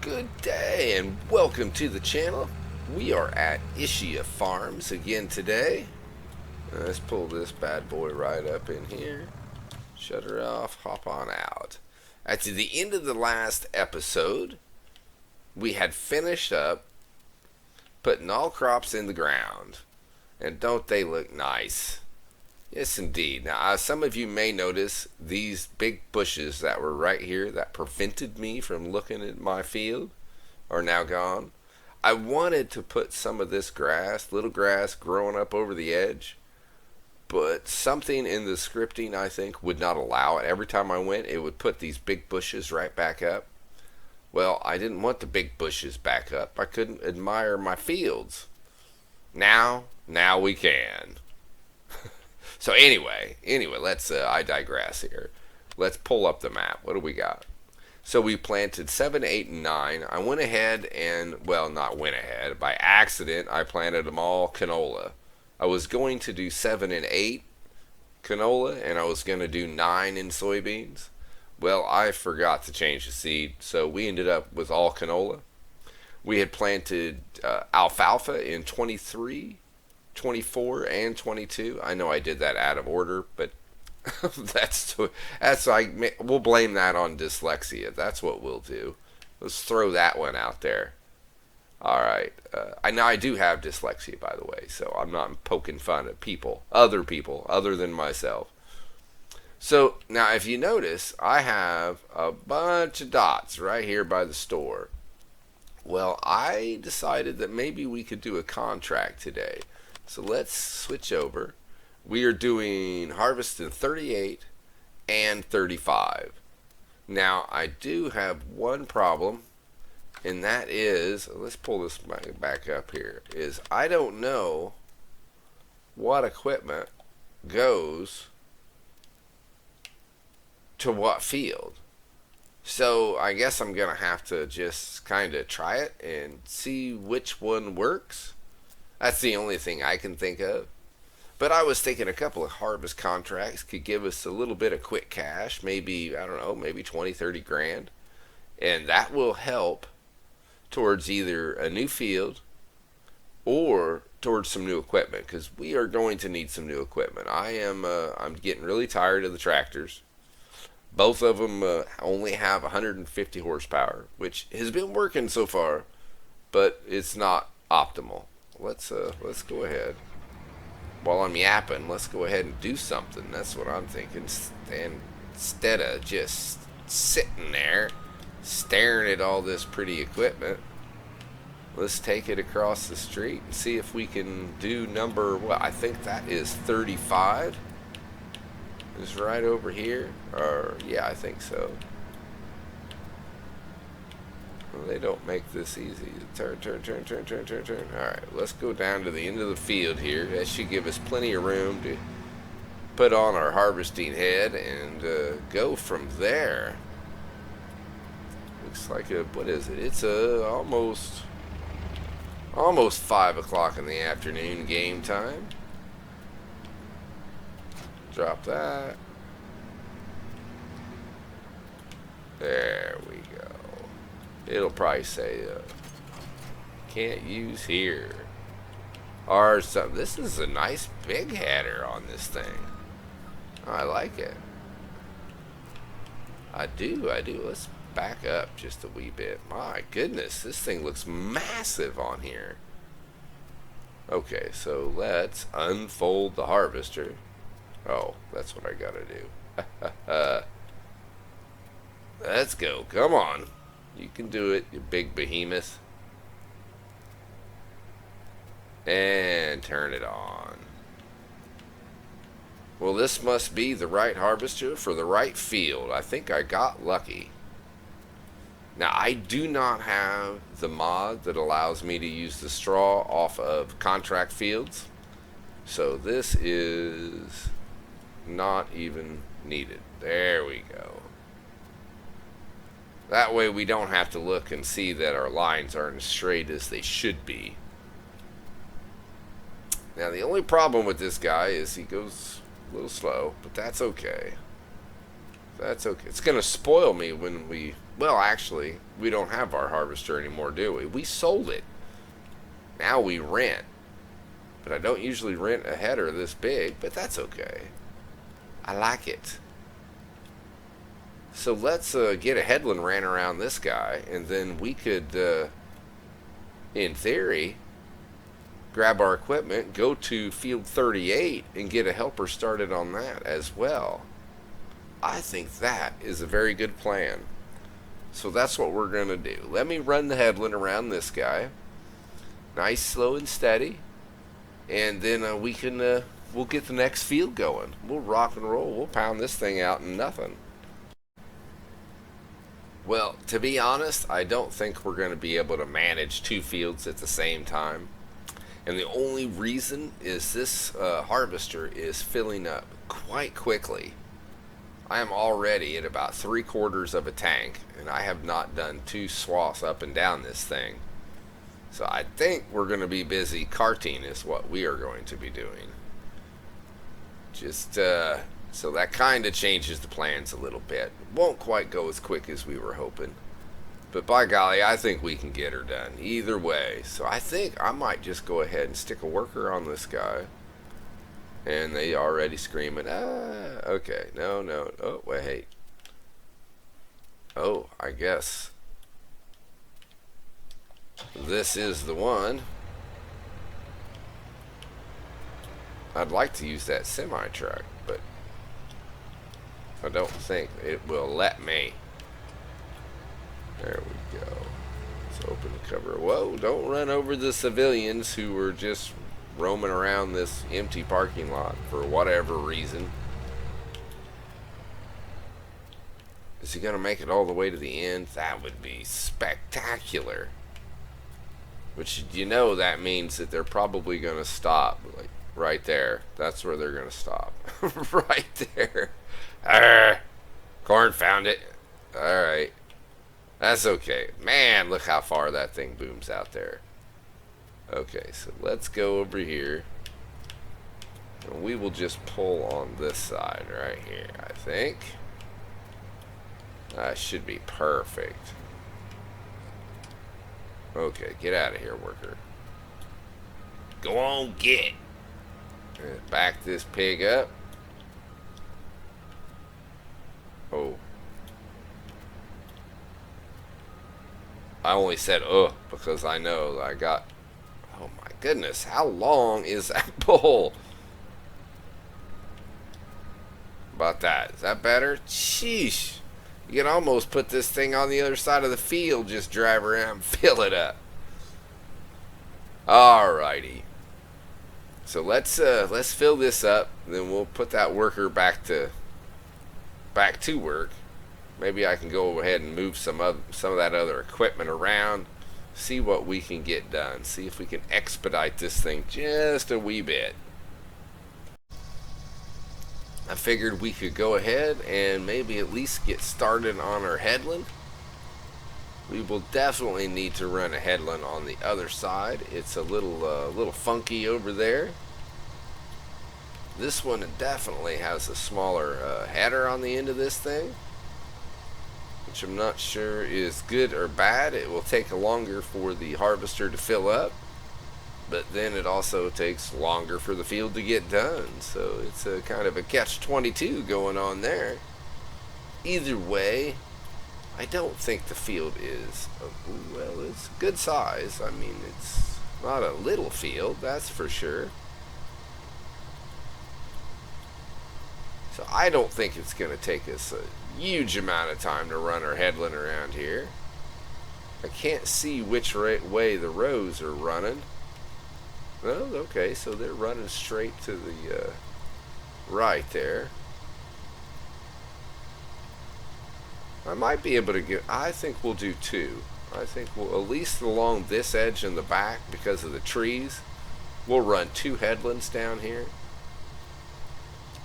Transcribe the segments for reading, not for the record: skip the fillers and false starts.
Good day and welcome to the channel. We are at Ischia Farms again today. Let's pull this bad boy right up in here. Shut her off, hop on out. At the end of the last episode, we had finished up putting all crops in the ground. And don't they look nice? Yes, indeed. Now, some of you may notice these big bushes that were right here that prevented me from looking at my field are now gone. I wanted to put some of this grass, little grass growing up over the edge, but something in the scripting, I think, would not allow it. Every time I went, it would put these big bushes right back up. Well, I didn't want the big bushes back up. I couldn't admire my fields. Now we can. So anyway, let's, I digress here. Let's pull up the map. What do we got? So we planted 7, 8, and 9. I went ahead and, well, not went ahead. By accident, I planted them all canola. I was going to do 7 and 8 canola, and I was going to do 9 in soybeans. Well, I forgot to change the seed, so we ended up with all canola. We had planted alfalfa in 23, 24, and 22. I know I did that out of order, but we'll blame that on dyslexia. That's what we'll do. Let's throw that one out there. All right. I do have dyslexia, by the way, so I'm not poking fun at other people, other than myself. So now, if you notice, I have a bunch of dots right here by the store. Well, I decided that maybe we could do a contract today. So let's switch over. We are doing harvest in 38 and 35. Now, I do have one problem, and that is, let's pull this back up here, is I don't know what equipment goes to what field. So I guess I'm going to have to just kind of try it and see which one works. That's the only thing I can think of. But I was thinking a couple of harvest contracts could give us a little bit of quick cash, maybe, I don't know, maybe 20, 30 grand. And that will help towards either a new field or towards some new equipment, because we are going to need some new equipment. I'm getting really tired of the tractors. Both of them only have 150 horsepower, which has been working so far, but it's not optimal. Let's go ahead. While I'm yapping, let's go ahead and do something. That's what I'm thinking. And instead of just sitting there staring at all this pretty equipment, let's take it across the street and see if we can do I think that is 35. It's right over here. Or, yeah, I think so. They don't make this easy. Turn. Alright, let's go down to the end of the field here. That should give us plenty of room to put on our harvesting head and go from there. Looks like what is it? It's almost 5 o'clock in the afternoon game time. Drop that. There we go. It'll probably say, can't use here. Or something. This is a nice big header on this thing. I like it. I do. Let's back up just a wee bit. My goodness, this thing looks massive on here. Okay, so let's unfold the harvester. Oh, that's what I gotta do. Let's go. Come on. You can do it, you big behemoth. And turn it on. Well, this must be the right harvester for the right field. I think I got lucky. Now, I do not have the mod that allows me to use the straw off of contract fields. So this is not even needed. There we go. That way we don't have to look and see that our lines aren't as straight as they should be. Now, the only problem with this guy is he goes a little slow, but that's okay. That's okay. It's going to spoil me when we Well, actually, we don't have our harvester anymore, do we? We sold it. Now we rent. But I don't usually rent a header this big, but that's okay. I like it. So let's get a headland ran around this guy, and then we could, in theory, grab our equipment, go to field 38, and get a helper started on that as well. I think that is a very good plan. So that's what we're going to do. Let me run the headland around this guy. Nice, slow, and steady. And then we'll get the next field going. We'll rock and roll. We'll pound this thing out in nothing. Well, to be honest, I don't think we're going to be able to manage 2 fields at the same time. And the only reason is this harvester is filling up quite quickly. I am already at about 3/4 of a tank, and I have not done 2 swaths up and down this thing. So I think we're going to be busy carting is what we are going to be doing. Just so that kind of changes the plans a little bit. Won't quite go as quick as we were hoping. But by golly, I think we can get her done either way. So I think I might just go ahead and stick a worker on this guy. And they already screaming, okay, no, oh, wait. Oh, I guess this is the one. I'd like to use that semi-truck, but I don't think it will let me. There we go. Let's open the cover. Whoa, don't run over the civilians who were just roaming around this empty parking lot for whatever reason. Is he gonna make it all the way to the end? That would be spectacular. Which, you know, that means that they're probably gonna stop, like right there. That's where they're gonna stop. Right there. Arr, Corn found it. Alright. That's okay. Man, look how far that thing booms out there. Okay, so let's go over here. And we will just pull on this side right here, I think. That should be perfect. Okay, get out of here, worker. Go on, get. Back this pig up. Oh. I only said because I know I got... Oh my goodness, how long is that pole? About that. Is that better? Sheesh. You can almost put this thing on the other side of the field, just drive around and fill it up. Alrighty. So let's fill this up, then we'll put that worker back to work. Maybe I can go ahead and move some of that other equipment around, see what we can get done, see if we can expedite this thing just a wee bit. I figured we could go ahead and maybe at least get started on our headland. We will definitely need to run a headland on the other side. It's a little funky over there. This one definitely has a smaller header on the end of this thing, which I'm not sure is good or bad. It will take longer for the harvester to fill up, but then it also takes longer for the field to get done. So it's a kind of a catch-22 going on there. Either way, I don't think the field is, well, it's good size. I mean, it's not a little field, that's for sure. So I don't think it's going to take us a huge amount of time to run our headland around here. I can't see which way the rows are running. Well, okay, so they're running straight to the right there. I might be able to get, I think we'll do 2. I think we'll, at least along this edge in the back, because of the trees, we'll run 2 headlands down here.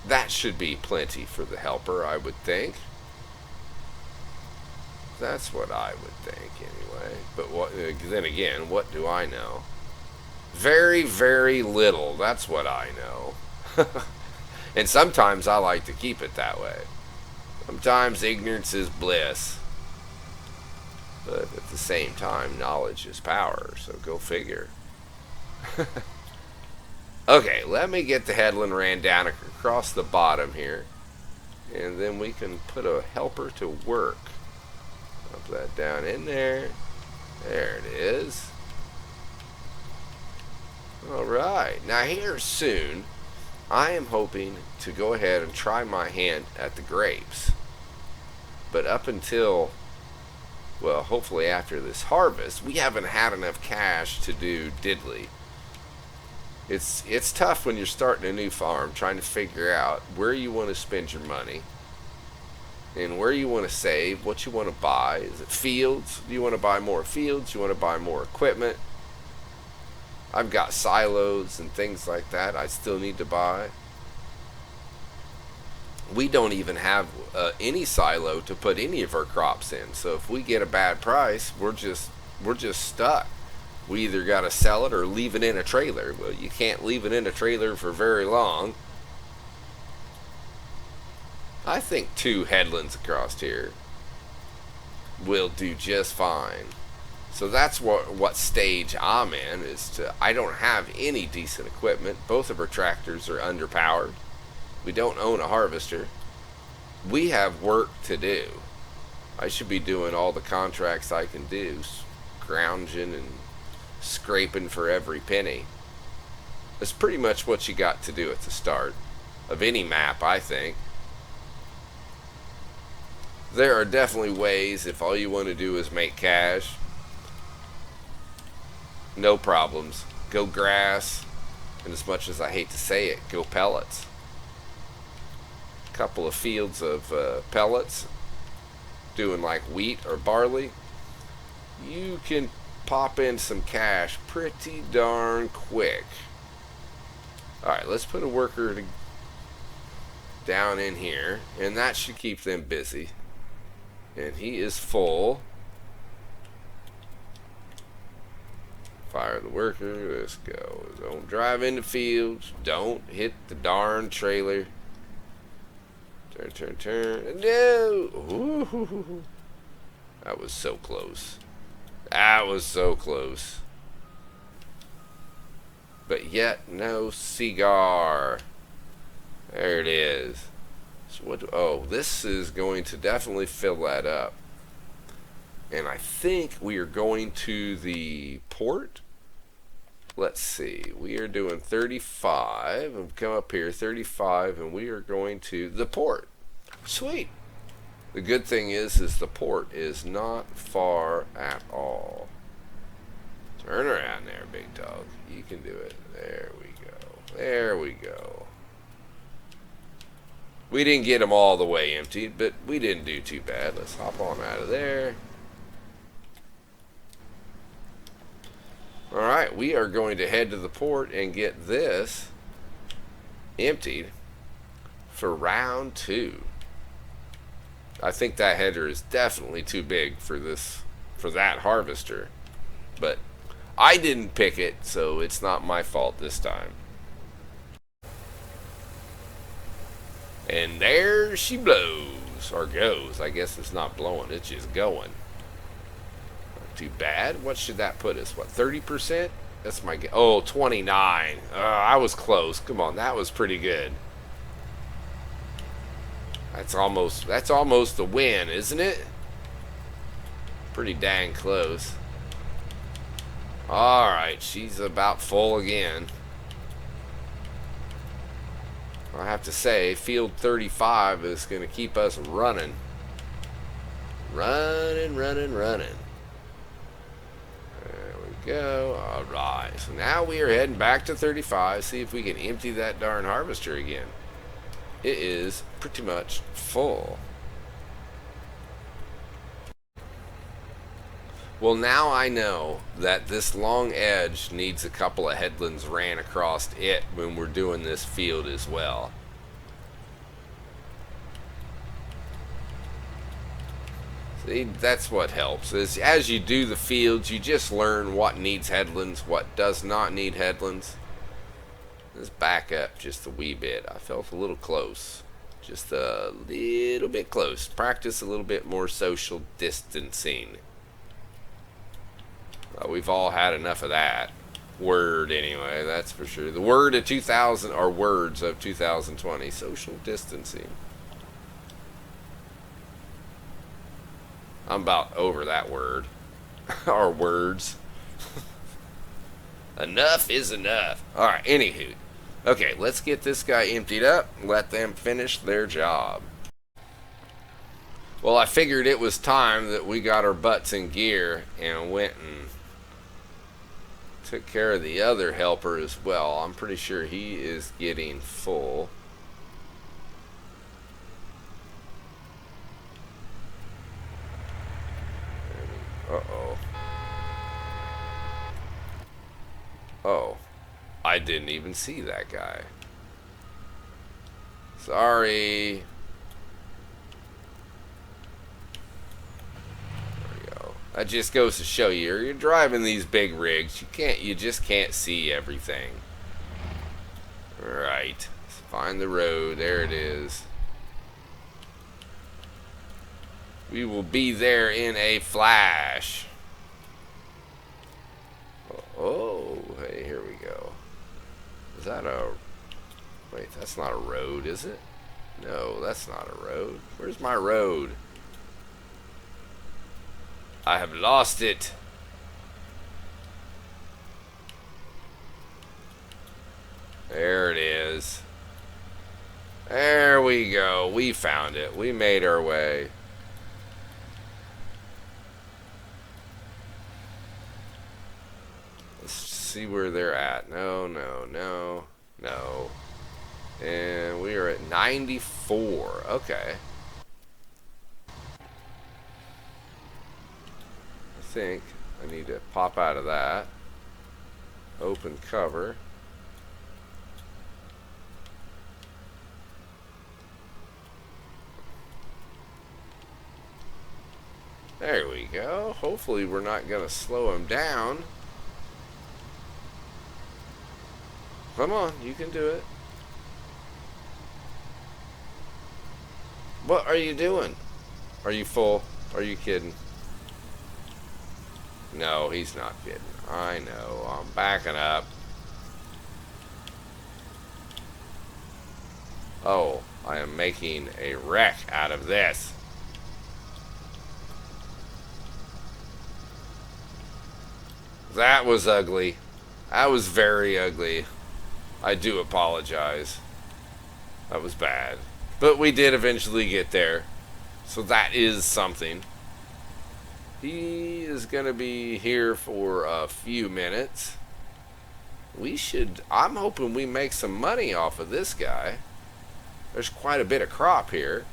That should be plenty for the helper, I would think. That's what I would think, anyway. But what, then again, what do I know? Very, very little. That's what I know. And sometimes I like to keep it that way. Sometimes ignorance is bliss. But at the same time, knowledge is power, so go figure. Okay, let me get the headland ran down across the bottom here, and then we can put a helper to work. Up that down in there. There it is. Alright, now here soon, I am hoping to go ahead and try my hand at the grapes. But up until, well, hopefully after this harvest, we haven't had enough cash to do diddly. It's tough when you're starting a new farm, trying to figure out where you want to spend your money and where you want to save, what you want to buy. Is it fields? Do you want to buy more fields? You want to buy more equipment? I've got silos and things like that I still need to buy. We don't even have any silo to put any of our crops in. So if we get a bad price, we're just stuck. We either got to sell it or leave it in a trailer. Well, you can't leave it in a trailer for very long. I think 2 headlands across here will do just fine. So that's what stage I'm in. I don't have any decent equipment. Both of our tractors are underpowered. We don't own a harvester. We have work to do. I should be doing all the contracts I can do, scrounging and scraping for every penny. That's pretty much what you got to do at the start of any map, I think. There are definitely ways, if all you want to do is make cash, no problems. Go grass, and as much as I hate to say it, go pellets. A couple of fields of pellets, doing like wheat or barley, you can pop in some cash pretty darn quick. Alright, let's put a worker down in here, and that should keep them busy. And he is full. Fire the worker. Let's go. Don't drive into fields. Don't hit the darn trailer. Turn. No! Ooh. That was so close. That was so close. But yet no cigar. There it is. So what? Oh, this is going to definitely fill that up. And I think we are going to the port. Let's see. We are doing 35. We'll come up here, 35, and we are going to the port. Sweet. The good thing is the port is not far at all. Turn around there, big dog. You can do it. There we go. There we go. We didn't get them all the way emptied, but we didn't do too bad. Let's hop on out of there. Alright, we are going to head to the port and get this emptied for round 2. I think that header is definitely too big for that harvester. But I didn't pick it, so it's not my fault this time. And there she blows, or goes. I guess it's not blowing, it's just going. Not too bad. What should that put us? What, 30%? That's my guess. Oh, 29. I was close. Come on, that was pretty good. That's almost the win, isn't it? Pretty dang close. Alright, she's about full again. I have to say, field 35 is going to keep us running. Running. There we go. Alright, so now we are heading back to 35. See if we can empty that darn harvester again. It is pretty much full. Well, now I know that this long edge needs a couple of headlands ran across it when we're doing this field as well. See, that's what helps. As you do the fields, you just learn what needs headlands, what does not need headlands. Let's back up just a wee bit. I felt a little close. Just a little bit close. Practice a little bit more social distancing. We've all had enough of that. Word, anyway, that's for sure. The word of 2000, or words of 2020, social distancing. I'm about over that word. Or words. Enough is enough. Alright, anywho. Okay, let's get this guy emptied up. Let them finish their job. Well, I figured it was time that we got our butts in gear and went and took care of the other helper as well. I'm pretty sure he is getting full. Uh-oh. Oh. I didn't even see that guy. Sorry. That just goes to show you, you're driving these big rigs, you just can't see everything. Right. Let's find the road. There it is. We will be there in a flash. Oh, hey, here we go. Is that a... Wait, that's not a road, is it? No, that's not a road. Where's my road? I have lost it. There it is. There we go. We found it. We made our way. Let's see where they're at. No, no, no, no. And we are at 94. Okay. I think I need to pop out of that. Open cover. There we go. Hopefully we're not going to slow him down. Come on, you can do it. What are you doing? Are you full? Are you kidding? No, he's not kidding. I know. I'm backing up. Oh, I am making a wreck out of this. That was ugly. That was very ugly. I do apologize. That was bad. But we did eventually get there. So that is something. He is going to be here for a few minutes. I'm hoping we make some money off of this guy. There's quite a bit of crop here.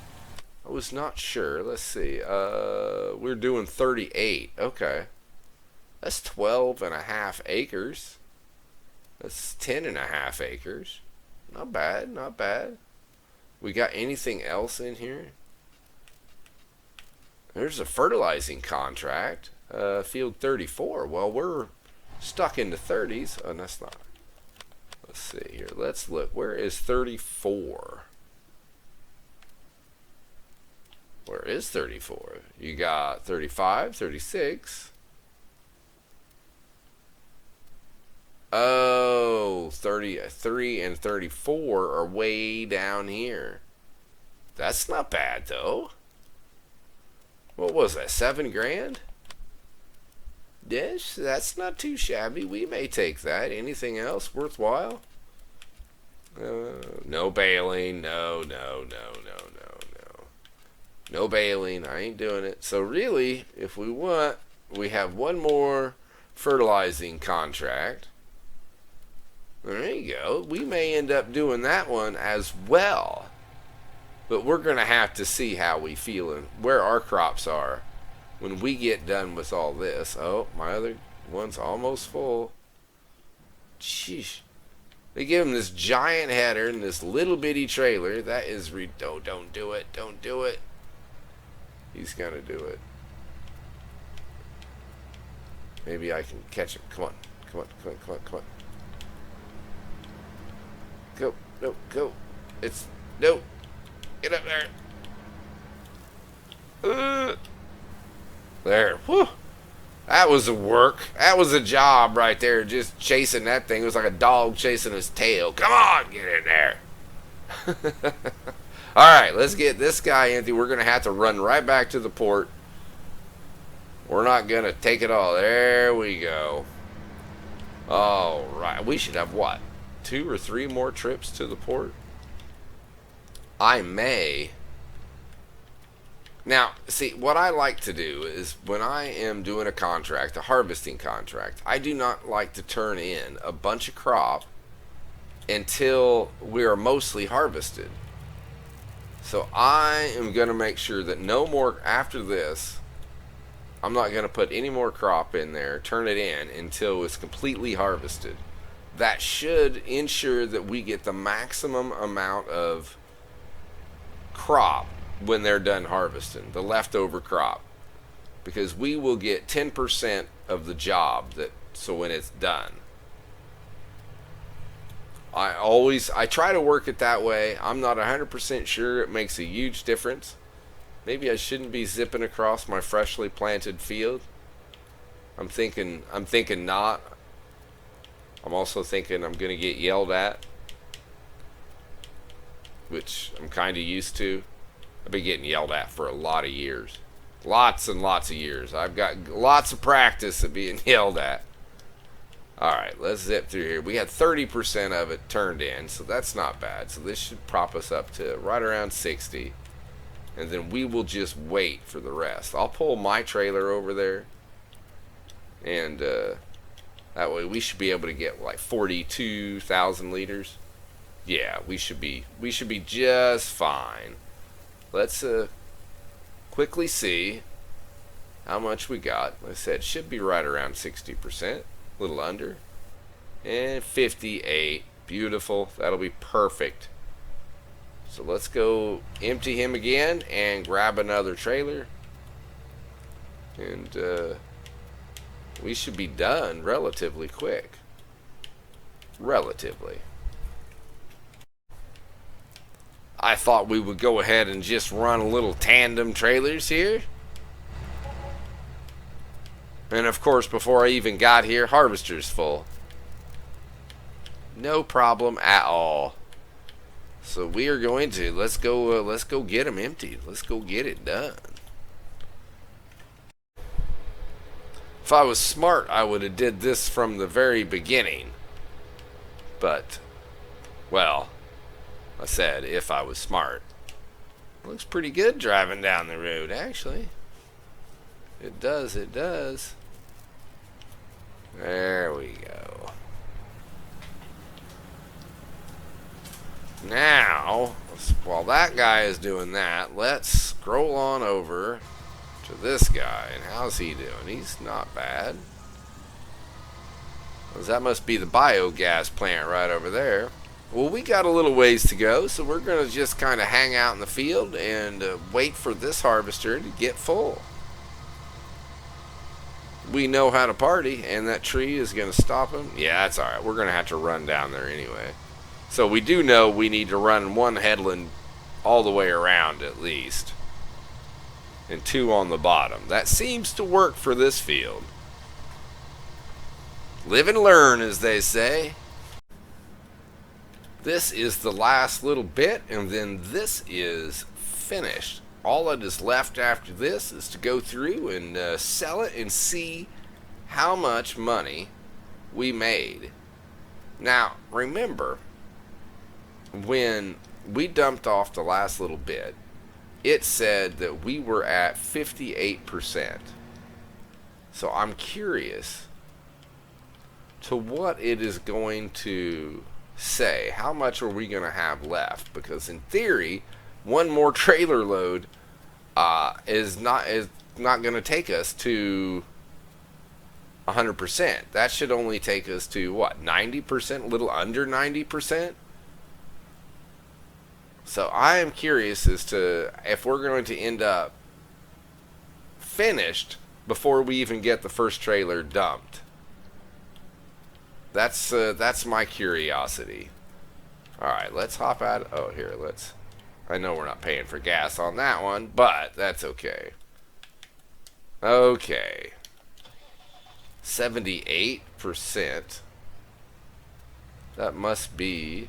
I was not sure. Let's see. We're doing 38. Okay. That's 12.5 acres. That's 10.5 acres. Not bad, not bad. We got anything else in here? There's a fertilizing contract. Field 34. Well, we're stuck in the 30s. Oh, that's not. Let's see here. Let's look. Where is 34? Where is 34? You got 35, 36. Oh, 33 and 34 are way down here. That's not bad, though. What was that, 7 grand? Yes, that's not too shabby. We may take that. Anything else worthwhile? No baling. No, no, no, no, no, no. No baling. I ain't doing it. So really, if we want, we have one more fertilizing contract. There you go. We may end up doing that one as well. But we're going to have to see how we feel and where our crops are when we get done with all this. Oh, my other one's almost full. Sheesh. They give him this giant header and this little bitty trailer. That is don't do it. Don't do it. He's going to do it. Maybe I can catch him. Come on. Come on. Come on. Come on. Come on. Go. No. Go. It's... No. Get up there. There. Whew. That was a work. That was a job right there, just chasing that thing. It was like a dog chasing his tail. Come on, get in there. Alright, let's get this guy empty. We're going to have to run right back to the port. We're not going to take it all. There we go. Alright, we should have what? 2 or 3 more trips to the port? I may. Now, see, what I like to do is when I am doing a contract, a harvesting contract, I do not like to turn in a bunch of crop until we are mostly harvested. So I am going to make sure that no more, after this, I'm not going to put any more crop in there, turn it in until it's completely harvested. That should ensure that we get the maximum amount of crop when they're done harvesting, the leftover crop, because we will get 10% of the job so when it's done. I try to work it that way. I'm not 100% sure it makes a huge difference. Maybe I shouldn't be zipping across my freshly planted field. I'm thinking not. I'm also thinking I'm going to get yelled at, which I'm kind of used to. I've been getting yelled at for a lot of years. Lots and lots of years. I've got lots of practice at being yelled at. Alright, let's zip through here. We had 30% of it turned in, so that's not bad. So this should prop us up to right around 60. And then we will just wait for the rest. I'll pull my trailer over there. And that way we should be able to get like 42,000 liters. Yeah, we should be just fine. Let's quickly see how much we got. Like I said, should be right around 60%, a little under. And 58, beautiful, that'll be perfect. So let's go empty him again and grab another trailer. And we should be done relatively quick. Relatively. I thought we would go ahead and just run a little tandem trailers here. And of course, before I even got here, harvester's full. No problem at all. So we are going to let's go get them emptied. Let's go get it done. If I was smart, I would have did this from the very beginning. But, well, I said if I was smart. Looks pretty good driving down the road, actually. It does, it does. There we go. Now, while that guy is doing that, let's scroll on over to this guy. And how's he doing? He's not bad. Well, that must be the biogas plant right over there. Well, we got a little ways to go, so we're going to just kind of hang out in the field and wait for this harvester to get full. We know how to party, and that tree is going to stop him. Yeah, that's alright. We're going to have to run down there anyway. So we do know we need to run one headland all the way around at least. And 2 on the bottom. That seems to work for this field. Live and learn, as they say. This is the last little bit, and then this is finished. All that is left after this is to go through and sell it and see how much money we made. Now, remember, when we dumped off the last little bit, it said that we were at 58%. So I'm curious to what it is going to say. How much are we going to have left? Because in theory, one more trailer load is not going to take us to 100%. That should only take us to what, 90%, a little under 90%. So I am curious as to if we're going to end up finished before we even get the first trailer dumped. That's my curiosity. All right, let's hop out. Oh, here, let's. I know we're not paying for gas on that one, but that's okay. Okay. 78%. That must be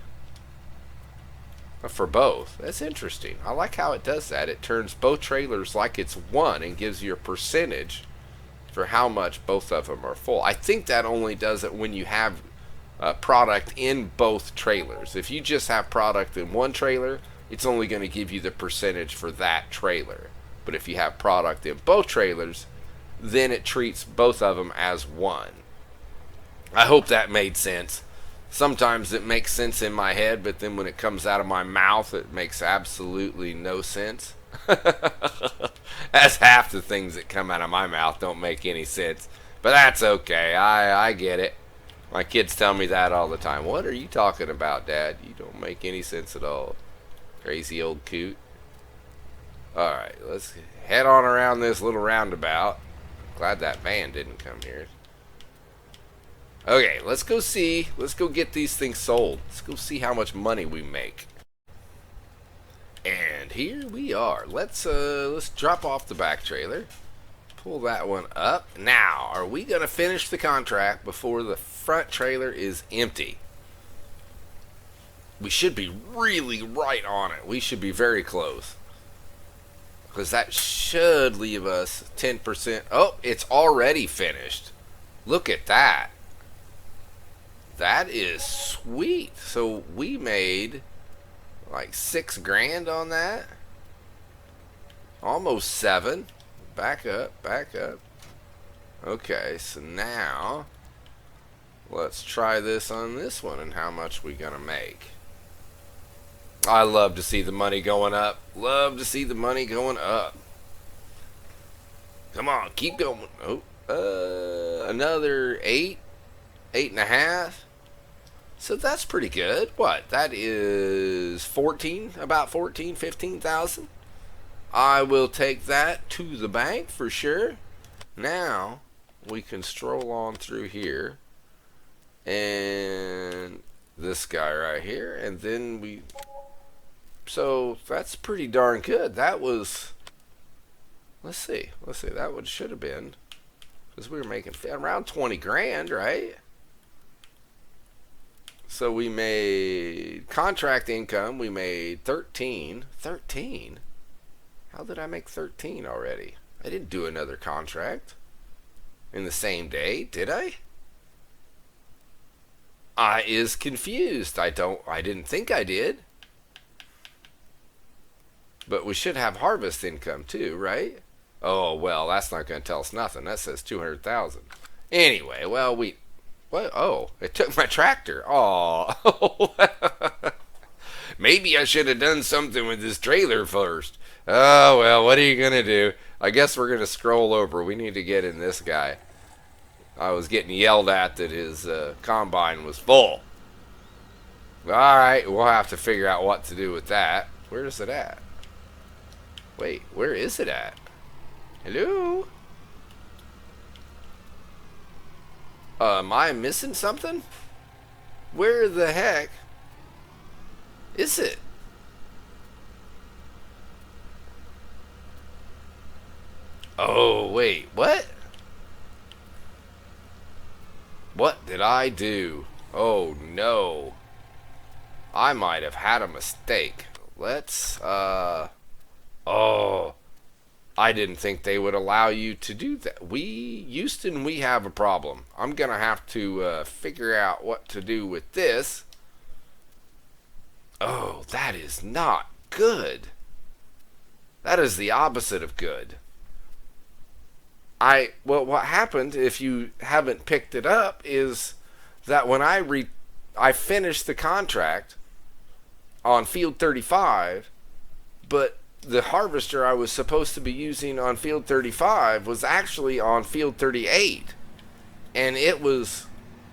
for both. That's interesting. I like how it does that. It turns both trailers like it's one and gives you a percentage for how much both of them are full. I think that only does it when you have product in both trailers. If you just have product in one trailer, it's only going to give you the percentage for that trailer. But if you have product in both trailers, then it treats both of them as one. I hope that made sense. Sometimes it makes sense in my head, but then when it comes out of my mouth, it makes absolutely no sense. That's half the things that come out of my mouth don't make any sense. But that's okay. I get it. My kids tell me that all the time. What are you talking about, Dad? You don't make any sense at all. Crazy old coot. Alright, let's head on around this little roundabout. Glad that van didn't come here. Okay, let's go see. Let's go get these things sold. Let's go see how much money we make. And here we are. Let's drop off the back trailer. Pull that one up. Now, are we going to finish the contract before the front trailer is empty? We should be really right on it. We should be very close. Because that should leave us 10%. Oh, it's already finished. Look at that. That is sweet. So we made like $6,000 on that. Almost 7. Back up, back up. Okay, so now let's try this on this one and how much we gonna make. I love to see the money going up. Love to see the money going up. Come on, keep going. Oh, another 8, 8.5. So that's pretty good. What? That is 14, about 14, 15,000. I will take that to the bank for sure. Now we can stroll on through here and this guy right here, and then we. So that's pretty darn good. That was. Let's see. That one should have been, because we were making around 20 grand, right? So we made contract income. We made 13. 13. How did I make 13 already? I didn't do another contract in the same day, did I? I is confused. I didn't think I did. But we should have harvest income too, right? Oh, well, that's not going to tell us nothing. That says 200,000. Anyway, well, what? Oh, it took my tractor. Oh. Maybe I should have done something with this trailer first. Oh, well, what are you going to do? I guess we're going to scroll over. We need to get in this guy. I was getting yelled at that his combine was full. Alright, we'll have to figure out what to do with that. Where is it at? Wait, where is it at? Hello? Am I missing something? Where the heck is it? Oh, wait, what? What did I do? Oh, no. I might have had a mistake. Let's, oh, I didn't think they would allow you to do that. Houston, we have a problem. I'm going to have to figure out what to do with this. Oh, that is not good. That is the opposite of good. Well, what happened, if you haven't picked it up, is that when I finished the contract on field 35, but the harvester I was supposed to be using on field 35 was actually on field 38, and it was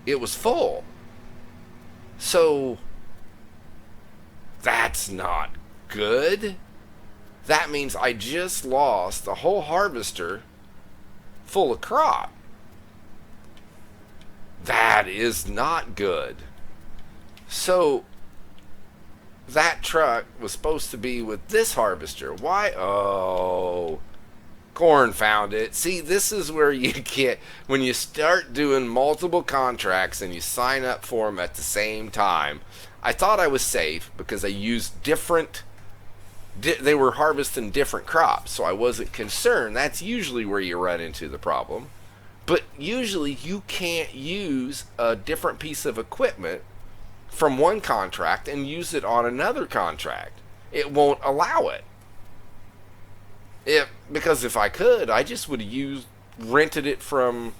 full. So that's not good. That means I just lost the whole harvester full of crop. That is not good. So that truck was supposed to be with this harvester. Why? Oh, Corn found it. See, this is where you get, when you start doing multiple contracts and you sign up for them at the same time. I thought I was safe because I used different, they were harvesting different crops, so I wasn't concerned. That's usually where you run into the problem. But usually you can't use a different piece of equipment from one contract and use it on another contract. It won't allow it. Because if I could, I just would have rented it from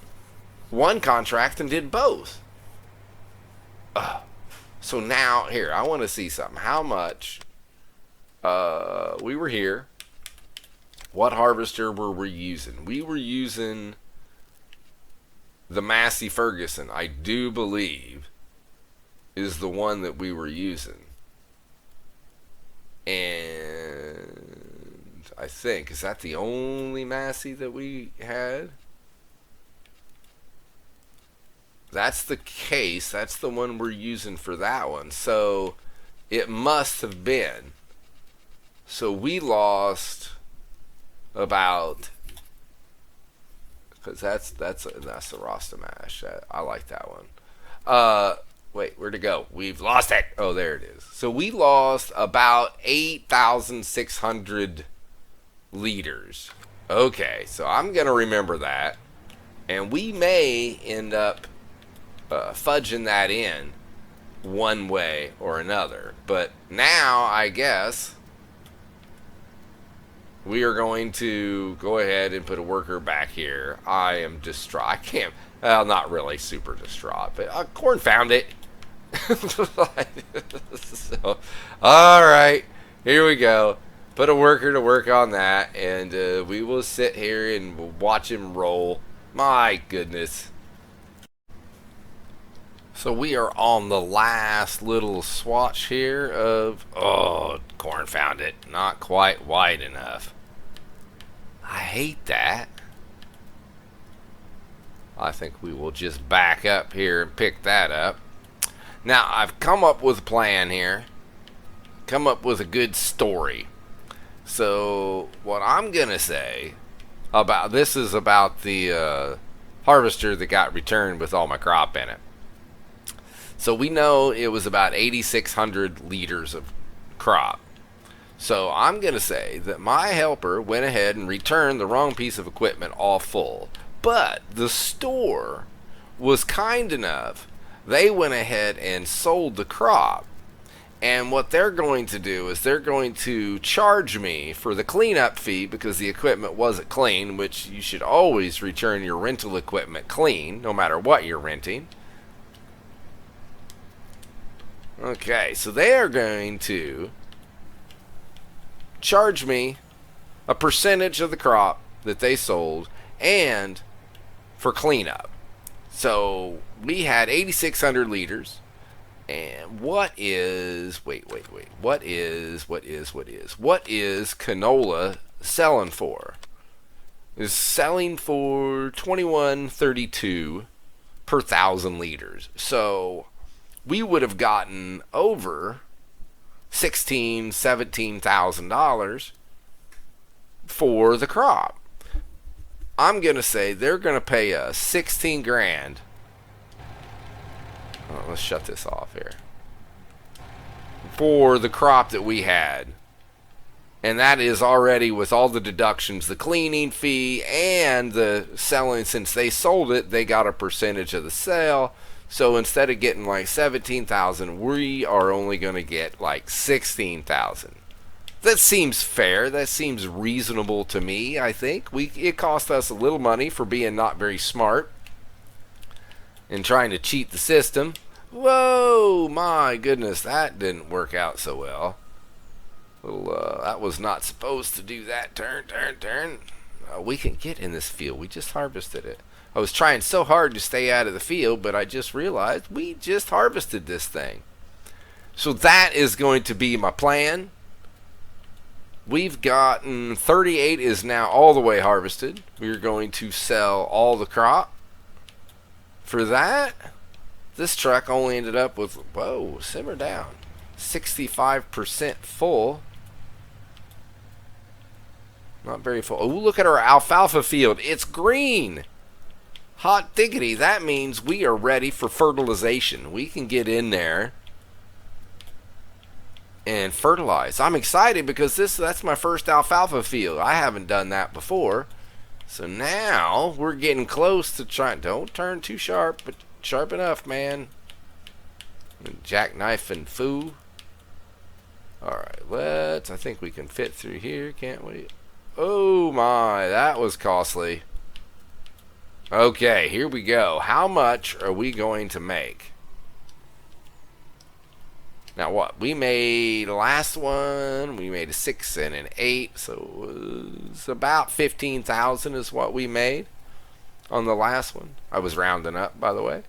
one contract and did both. So now, here, I want to see something. How much, we were here. What harvester were we using? We were using the Massey Ferguson, I do believe, is the one that we were using. And I think, is that the only Massey that we had? That's the case. That's the one we're using for that one. So it must have been. So we lost about, because that's the Rasta Mash. I like that one. Wait, where'd it go? We've lost it. Oh, there it is. So we lost about 8,600 liters. Okay, so I'm gonna remember that, and we may end up fudging that in one way or another. But now I guess we are going to go ahead and put a worker back here. I am distraught. I can't, well, not really super distraught, but Corn found it. So, all right, here we go. Put a worker to work on that, and we will sit here and watch him roll. My goodness. So we are on the last little swatch here of, oh, Corn found it. Not quite wide enough. I hate that. I think we will just back up here and pick that up. Now, I've come up with a plan here. Come up with a good story. So, what I'm going to say about this is about the harvester that got returned with all my crop in it. So, we know it was about 8,600 liters of crop. So, I'm going to say that my helper went ahead and returned the wrong piece of equipment all full. But the store was kind enough. They went ahead and sold the crop. And what they're going to do is they're going to charge me for the cleanup fee because the equipment wasn't clean, which you should always return your rental equipment clean, no matter what you're renting. Okay, so they are going to charge me a percentage of the crop that they sold and for cleanup. So we had 8,600 liters. And what is canola selling for? Is selling for $21.32 per 1,000 liters. So we would have gotten over $17,000 for the crop. I'm gonna say they're gonna pay us 16 grand. Oh, let's shut this off here. For the crop that we had. And that is already with all the deductions, the cleaning fee and the selling. Since they sold it, they got a percentage of the sale. So instead of getting like 17,000, we are only going to get like 16,000. That seems fair. That seems reasonable to me, I think. It cost us a little money for being not very smart and trying to cheat the system. Whoa, my goodness, that didn't work out so well. That was not supposed to do that. Turn. We can get in this field. We just harvested it. I was trying so hard to stay out of the field, but I just realized we just harvested this thing. So that is going to be my plan. We've gotten 38 is now all the way harvested. We're going to sell all the crop. For that, this truck only ended up with, whoa, simmer down, 65% full. Not very full. Oh, look at our alfalfa field. It's green. Hot diggity. That means we are ready for fertilization. We can get in there and fertilize. I'm excited because that's my first alfalfa field. I haven't done that before. So now we're getting close to trying. Don't turn too sharp, but sharp enough, man. Jackknife and foo. Alright, I think we can fit through here, can't we? Oh my, that was costly. Okay, here we go. How much are we going to make? Now what? We made the last one, we made a 6 and an 8, so it was about 15,000 is what we made on the last one. I was rounding up, by the way.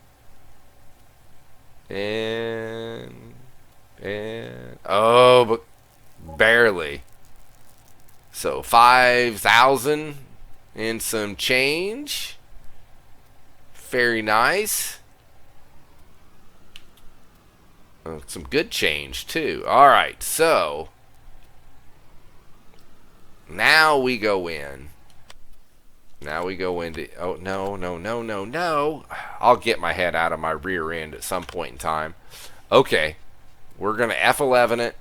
And oh, but barely. So 5,000 and some change. Very nice. Some good change too. All right, so now we go in. Now we go into. Oh no! I'll get my head out of my rear end at some point in time. Okay, we're gonna F11 it,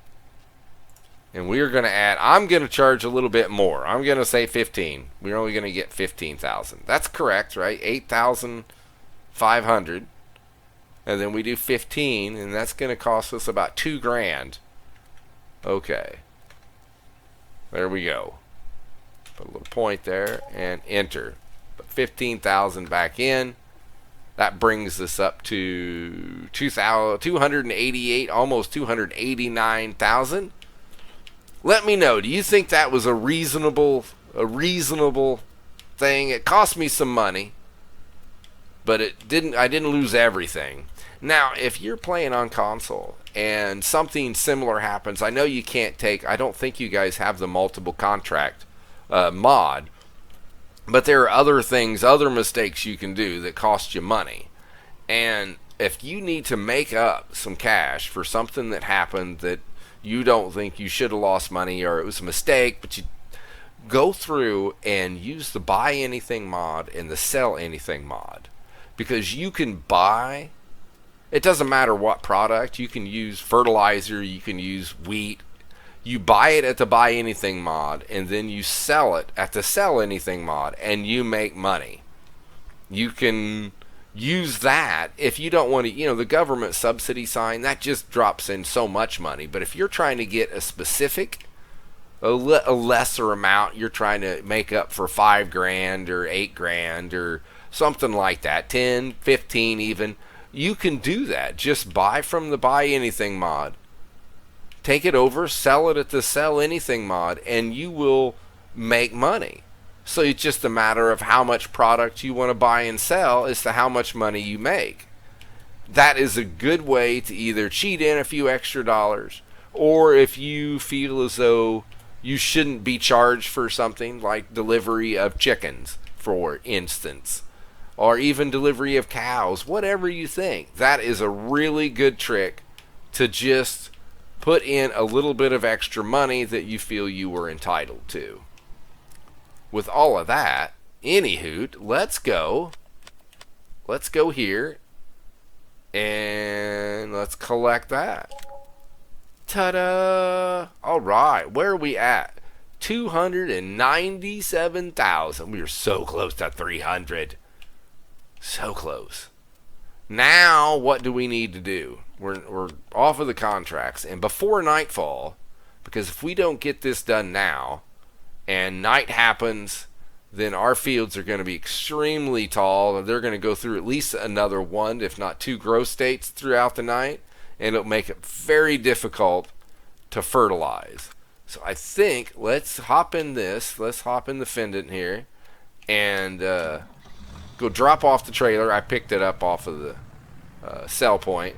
and we're gonna add. I'm gonna charge a little bit more. I'm gonna say 15. We're only gonna get 15,000. That's correct, right? 8,500, and then we do 15, and that's gonna cost us about $2,000. Okay, there we go. Put a little point there and enter. Put 15,000 back in. That brings us up to 288, almost 289,000. Let me know. Do you think that was a reasonable thing? It cost me some money, but I didn't lose everything. Now, if you're playing on console and something similar happens, I know you can't take. I don't think you guys have the multiple contract mod, but there are other things, other mistakes you can do that cost you money. And if you need to make up some cash for something that happened that you don't think you should have lost money or it was a mistake, but you go through and use the buy anything mod and the sell anything mod, because you can buy, it doesn't matter what product, you can use fertilizer, you can use wheat. You buy it at the buy anything mod, and then you sell it at the sell anything mod, and you make money. You can use that if you don't want to, the government subsidy sign, that just drops in so much money. But if you're trying to get a specific, a lesser amount, you're trying to make up for $5,000 or $8,000 or something like that, 10, 15 even, you can do that. Just buy from the buy anything mod. Take it over, sell it at the sell anything mod, and you will make money. So it's just a matter of how much product you want to buy and sell as to how much money you make. That is a good way to either cheat in a few extra dollars, or if you feel as though you shouldn't be charged for something like delivery of chickens, for instance, or even delivery of cows, whatever you think. That is a really good trick to just put in a little bit of extra money that you feel you were entitled to. With all of that, anywho, let's go here and let's collect that. Ta-da! All right, where are we at? 297,000. We are so close to 300. So close. Now, what do we need to do? We're off of the contracts, and before nightfall, because if we don't get this done now, and night happens, then our fields are going to be extremely tall, and they're going to go through at least another 1, if not 2 growth states throughout the night, and it'll make it very difficult to fertilize. So I think let's hop in this. Let's hop in the fendant here, and go drop off the trailer. I picked it up off of the sell point.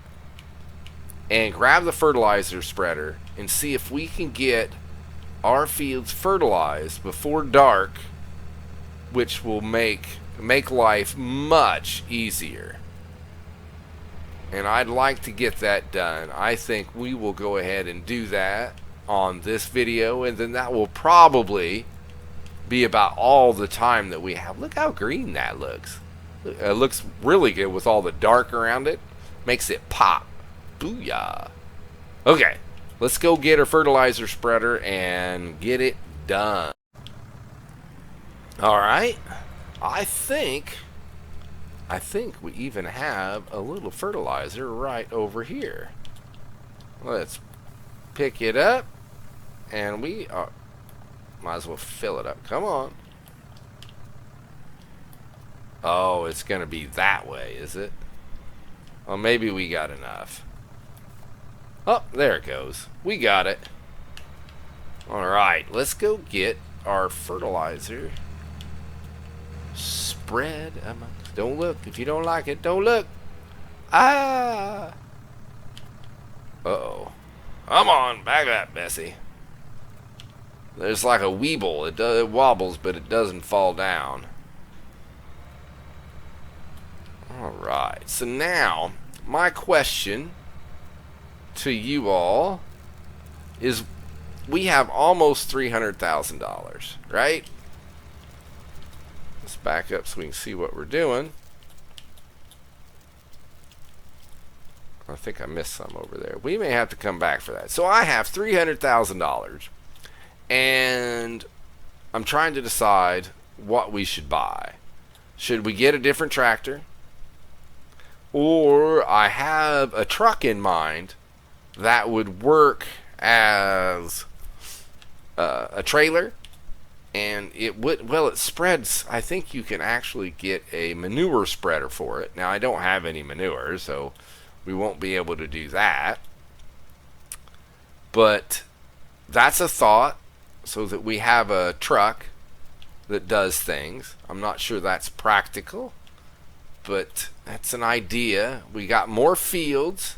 And grab the fertilizer spreader and see if we can get our fields fertilized before dark, which will make life much easier. And I'd like to get that done. I think we will go ahead and do that on this video, and then that will probably be about all the time that we have. Look how green that looks. It looks really good with all the dark around it. Makes it pop. Booyah. Okay, let's go get our fertilizer spreader and get it done. Alright, I think we even have a little fertilizer right over here. Let's pick it up, and we might as well fill it up. Come on. Oh, it's going to be that way, is it? Well, maybe we got enough. Oh, there it goes. We got it. Alright, let's go get our fertilizer spread amongst. Don't look. If you don't like it, don't look. Ah! Uh-oh. Come on, back up, Bessie. There's like a weeble. It wobbles, but it doesn't fall down. Alright, so now, my question to you all is, we have almost $300,000, right? Let's back up so we can see what we're doing. I think I missed some over there. We may have to come back for that. So I have $300,000, and I'm trying to decide what we should buy. Should we get a different tractor? Or I have a truck in mind that would work as a trailer, and it would, well, it spreads. I think you can actually get a manure spreader for it. Now, I don't have any manure, so we won't be able to do that. But that's a thought, so that we have a truck that does things. I'm not sure that's practical, but that's an idea. We got more fields,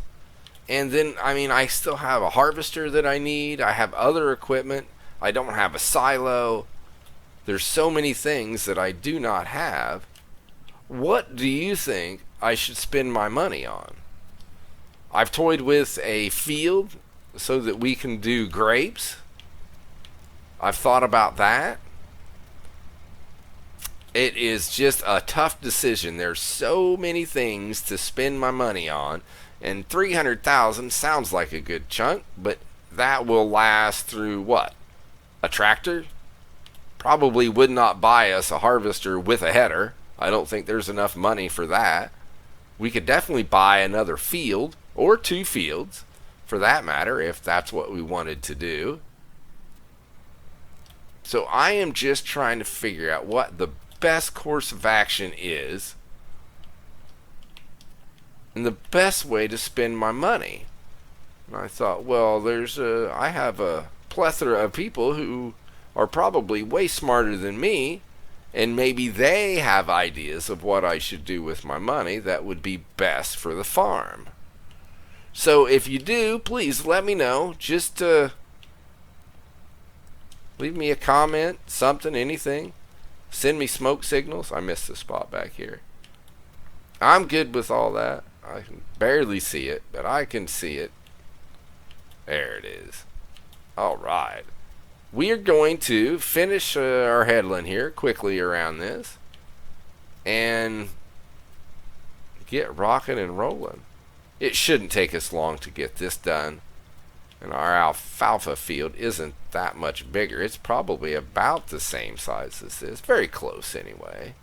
and then, I mean, I still have a harvester that I need. I have other equipment. I don't have a silo. There's so many things that I do not have. What do you think I should spend my money on? I've toyed with a field so that we can do grapes. I've thought about that. It is just a tough decision. There's so many things to spend my money on, and $300,000 sounds like a good chunk, but that will last through what? A tractor? Probably would not buy us a harvester with a header. I don't think there's enough money for that. We could definitely buy another field, or 2 fields, for that matter, if that's what we wanted to do. So I am just trying to figure out what the best course of action is, and the best way to spend my money. And I thought, well, I have a plethora of people who are probably way smarter than me, and maybe they have ideas of what I should do with my money that would be best for the farm. So if you do, please let me know. Just leave me a comment, something, anything. Send me smoke signals. I missed the spot back here. I'm good with all that. I can barely see it, but I can see it. There it is. All right. We are going to finish our headland here quickly around this and get rocking and rolling. It shouldn't take us long to get this done. And our alfalfa field isn't that much bigger. It's probably about the same size as this. Very close anyway.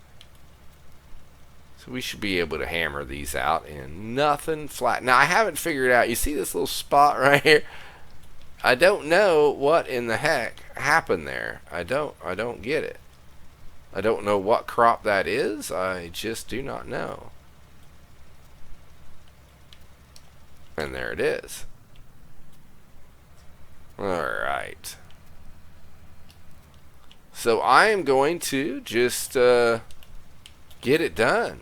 So we should be able to hammer these out and nothing flat. Now I haven't figured out, you see this little spot right here? I don't know what in the heck happened there. I don't get it. I don't know what crop that is. I just do not know. And there it is. Alright. So I am going to just get it done.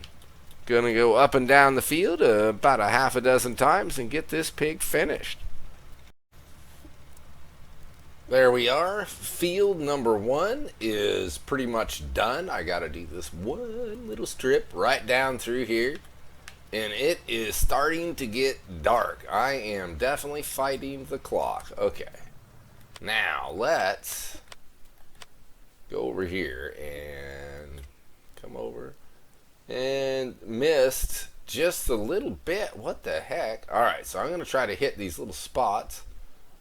Gonna go up and down the field about a half a dozen times and get this pig finished. There we are. Field number 1 is pretty much done. I gotta do this one little strip right down through here. And it is starting to get dark. I am definitely fighting the clock. Okay. Now, let's go over here and come over and missed just a little bit. What the heck? Alright, so I'm going to try to hit these little spots.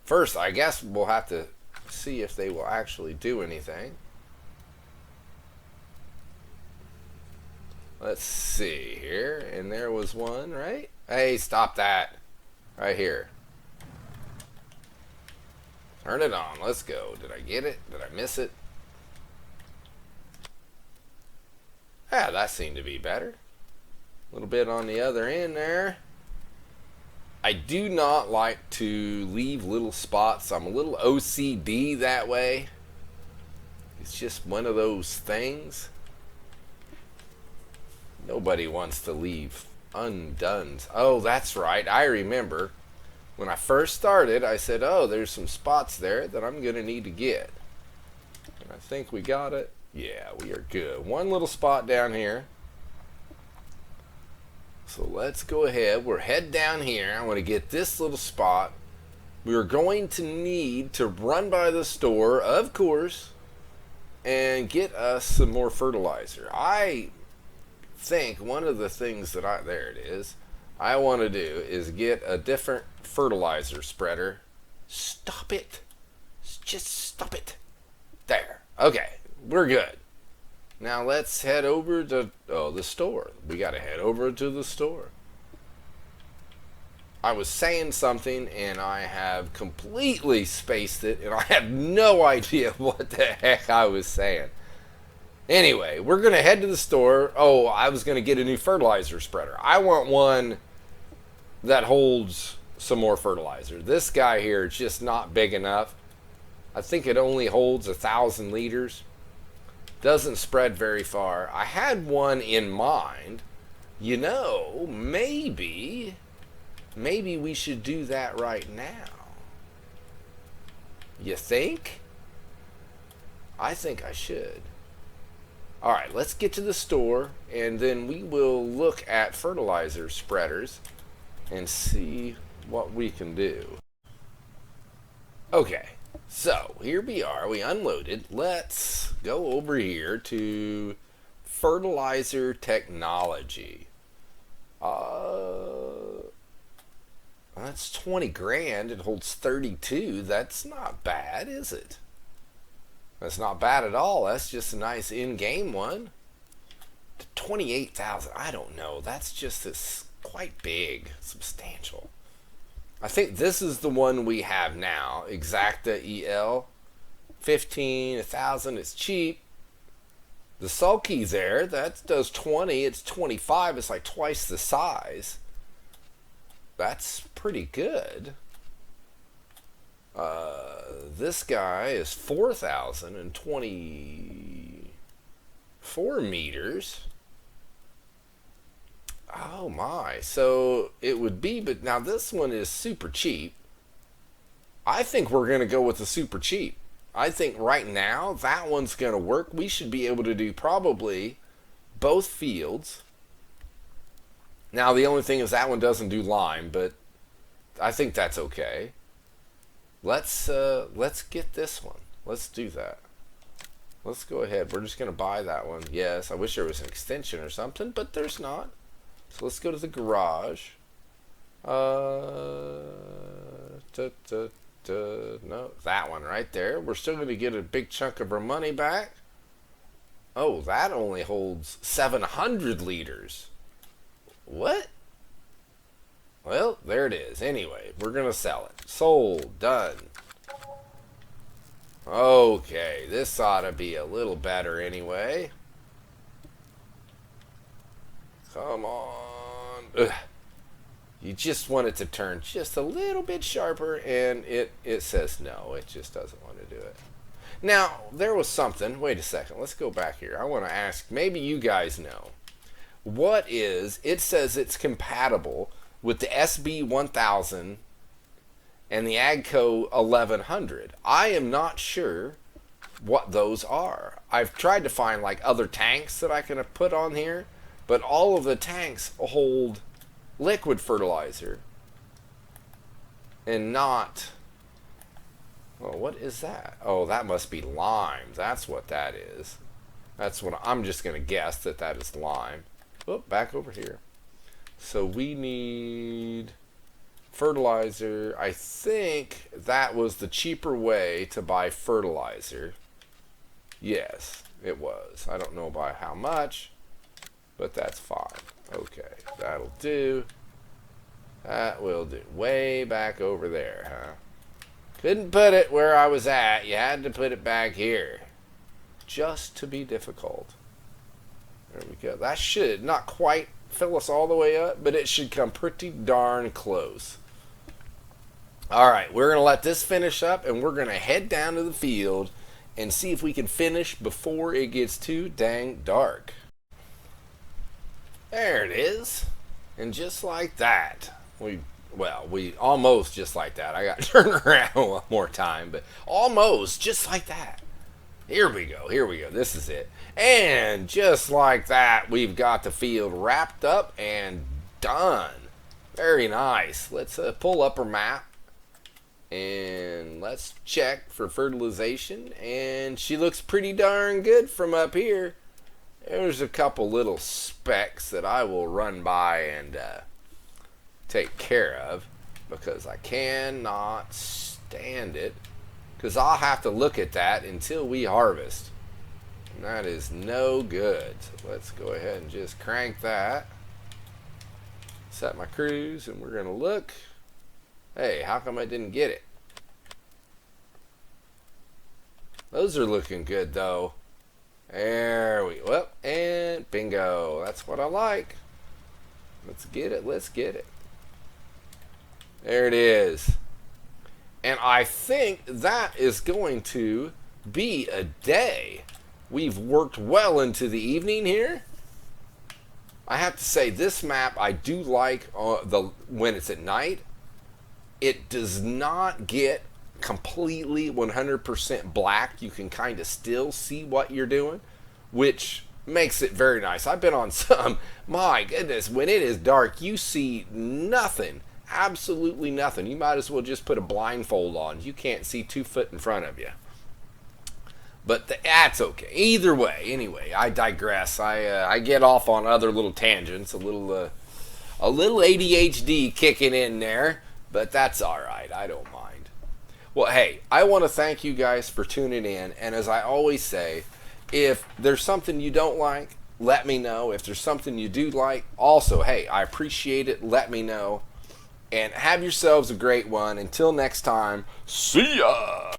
First, I guess we'll have to see if they will actually do anything. Let's see here. And there was one, right? Hey, stop that. Right here. Turn it on. Let's go. Did I get it? Did I miss it? Ah, that seemed to be better. A little bit on the other end there. I do not like to leave little spots. I'm a little OCD that way. It's just one of those things. Nobody wants to leave undone. Oh, that's right. I remember when I first started, I said, oh, there's some spots there that I'm going to need to get. And I think we got it. Yeah, we are good. One little spot down here. So let's go ahead. We're head down here. I want to get this little spot. We are going to need to run by the store, of course, and get us some more fertilizer. I think one of the things that there it is, I want to do is get a different fertilizer spreader. Stop it. Just stop it. There. Okay, we're good. Now let's head over to the store. We got to head over to the store. I was saying something and I have completely spaced it and I have no idea what the heck I was saying. Anyway, we're going to head to the store. Oh, I was going to get a new fertilizer spreader. I want one that holds some more fertilizer. This guy here is just not big enough. I think it only holds 1,000 liters. Doesn't spread very far. I had one in mind. You know, maybe we should do that right now. You think? I think I should. Alright, let's get to the store and then we will look at fertilizer spreaders and see what we can do. Okay, so here we are. We unloaded. Let's go over here to fertilizer technology. That's 20 grand. It holds 32. That's not bad, is it? That's not bad at all. That's just a nice in-game one. 28,000. I don't know. That's just quite big, substantial. I think this is the one we have now. Exacta EL. 15, 1,000. It's cheap. The sulky there, that does 20. It's 25. It's like twice the size. That's pretty good. This guy is 4,024 meters. Oh my. So it would be, but now this one is super cheap. I think we're going to go with the super cheap. I think right now that one's going to work. We should be able to do probably both fields. Now the only thing is that one doesn't do lime, but I think that's okay. Let's get this one. Let's do that. Let's go ahead. We're just going to buy that one. Yes, I wish there was an extension or something, but there's not. So let's go to the garage. No, that one right there. We're still going to get a big chunk of our money back. Oh, that only holds 700 liters. What? Well, there it is. Anyway, we're going to sell it. Sold. Done. Okay, this ought to be a little better anyway. Come on. Ugh. You just want it to turn just a little bit sharper, and it says no. It just doesn't want to do it. Now, there was something. Wait a second. Let's go back here. I want to ask, maybe you guys know. What is, it says it's compatible with the SB1000 and the AGCO 1100. I am not sure what those are. I've tried to find like other tanks that I can put on here, but all of the tanks hold liquid fertilizer and not Well, what is that? Oh, that must be lime. That's what that is. That's what I'm just going to guess that that is lime. Oh, back over here. So we need fertilizer. I think that was the cheaper way to buy fertilizer. Yes, it was. I don't know by how much, but that's fine. Okay, that'll do. That will do. Way back over there, huh? Couldn't put it where I was at. You had to put it back here. Just to be difficult. There we go. That should not quite fill us all the way up, but it should come pretty darn close. Alright, we're going to let this finish up, and we're going to head down to the field and see if we can finish before it gets too dang dark. There it is. And just like that, we almost just like that. I got to turn around one more time, but almost just like that. Here we go. Here we go. This is it. And just like that, we've got the field wrapped up and done. Very nice. Let's pull up our map and let's check for fertilization. And she looks pretty darn good from up here. There's a couple little specks that I will run by and take care of because I cannot stand it. Because I'll have to look at that until we harvest. And that is no good. So let's go ahead and just crank that. Set my cruise and we're going to look. Hey, how come I didn't get it? Those are looking good though. There we go. And bingo. That's what I like. Let's get it. Let's get it. There it is. And I think that is going to be a day. We've worked well into the evening here. I have to say, this map I do like when it's at night. It does not get completely 100% black. You can kind of still see what you're doing, which makes it very nice. I've been on some, my goodness, when it is dark, you see nothing. Absolutely nothing. You might as well just put a blindfold on. You can't see 2 foot in front of you. But that's okay. Either way, anyway, I digress. I get off on other little tangents. A little ADHD kicking in there, but that's all right. I don't mind. Well, hey, I want to thank you guys for tuning in. And as I always say, if there's something you don't like, let me know. If there's something you do like, also, hey, I appreciate it. Let me know. And have yourselves a great one. Until next time, see ya!